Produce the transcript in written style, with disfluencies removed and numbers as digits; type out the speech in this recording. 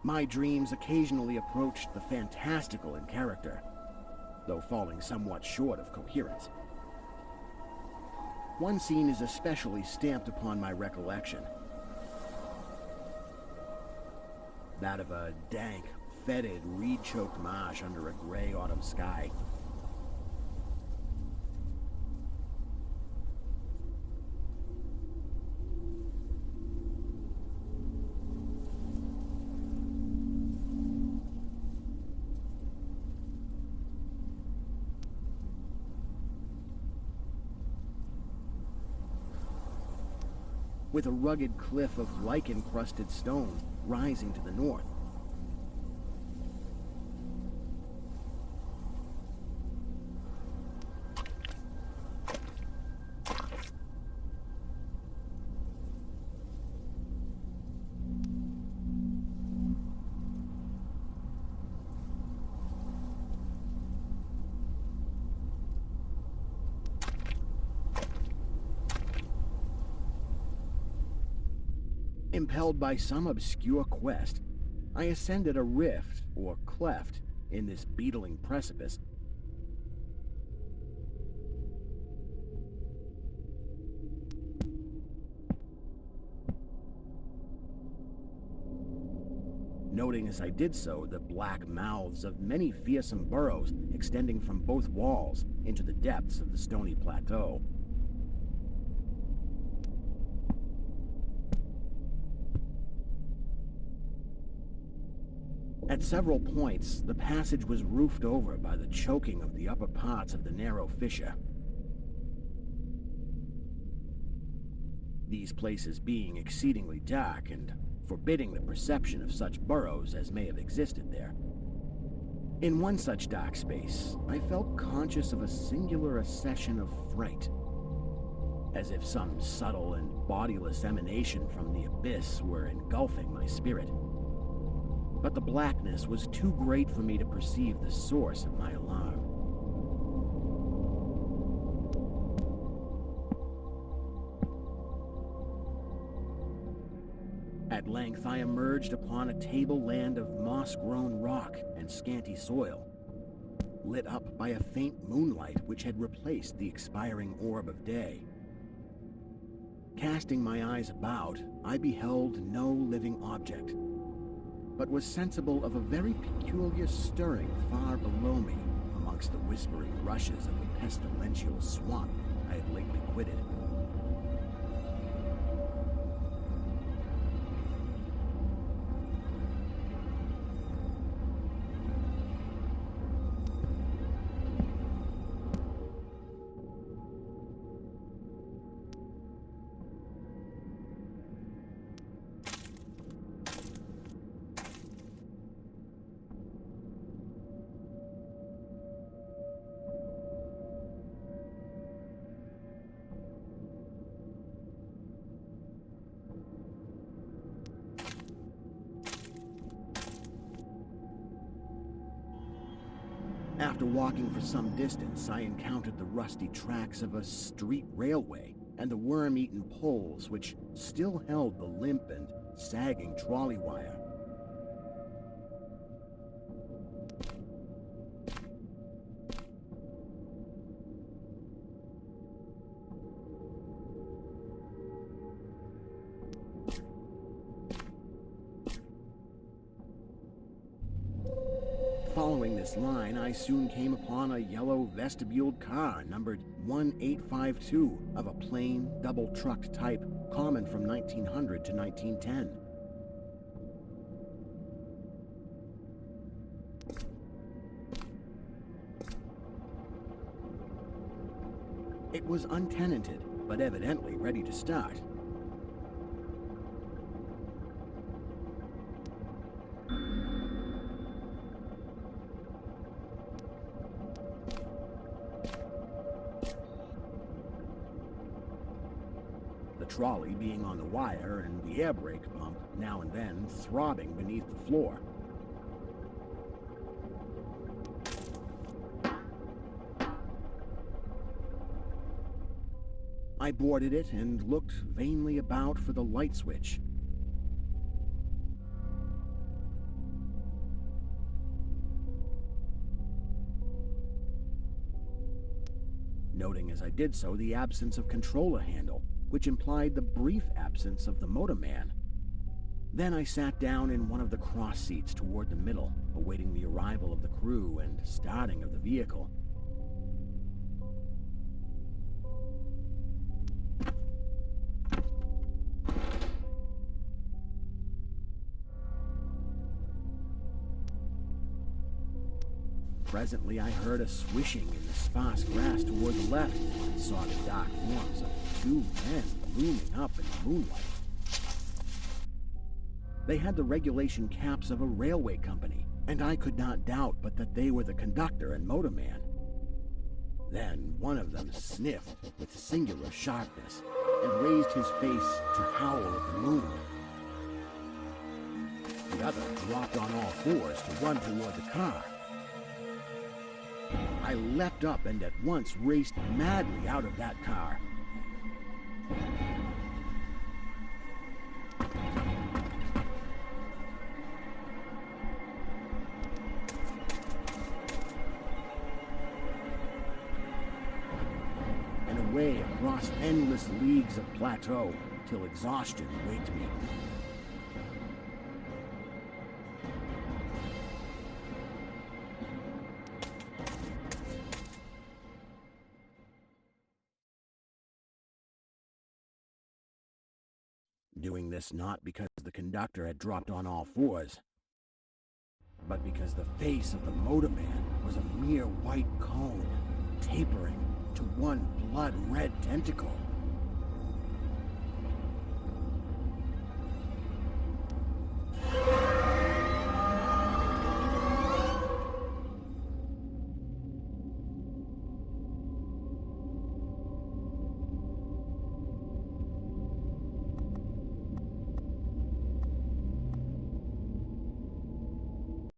My dreams occasionally approached the fantastical in character, though falling somewhat short of coherence. One scene is especially stamped upon my recollection. That of a dank, fetid, reed-choked marsh under a gray autumn sky. With a rugged cliff of lichen-crusted stone rising to the north. Impelled by some obscure quest, I ascended a rift, or cleft, in this beetling precipice. Noting as I did so the black mouths of many fearsome burrows extending from both walls into the depths of the stony plateau. At several points, the passage was roofed over by the choking of the upper parts of the narrow fissure. These places being exceedingly dark and forbidding the perception of such burrows as may have existed there. In one such dark space, I felt conscious of a singular accession of fright, as if some subtle and bodiless emanation from the abyss were engulfing my spirit. But the blackness was too great for me to perceive the source of my alarm. At length I emerged upon a tableland of moss-grown rock and scanty soil, lit up by a faint moonlight which had replaced the expiring orb of day. Casting my eyes about, I beheld no living object, but was sensible of a very peculiar stirring far below me amongst the whispering rushes of the pestilential swamp I had lately quitted. After walking for some distance, I encountered the rusty tracks of a street railway and the worm-eaten poles which still held the limp and sagging trolley wire. Following this line, I soon came upon a yellow vestibuled car numbered 1852 of a plain, double-trucked type common from 1900 to 1910. It was untenanted, but evidently ready to start. Trolley being on the wire and the air brake pump now and then throbbing beneath the floor. I boarded it and looked vainly about for the light switch. as I did so the absence of controller handle, which implied the brief absence of the motorman. Then I sat down in one of the cross seats toward the middle, awaiting the arrival of the crew and starting of the vehicle. Presently, I heard a swishing in the sparse grass toward the left and saw the dark forms of two men looming up in the moonlight. They had the regulation caps of a railway company, and I could not doubt but that they were the conductor and motorman. Then one of them sniffed with singular sharpness and raised his face to howl at the moon. The other dropped on all fours to run toward the car. I leapt up and at once raced madly out of that car. And away across endless leagues of plateau till exhaustion waked me. Doing this not because the conductor had dropped on all fours, but because the face of the motorman was a mere white cone, tapering to one blood-red tentacle.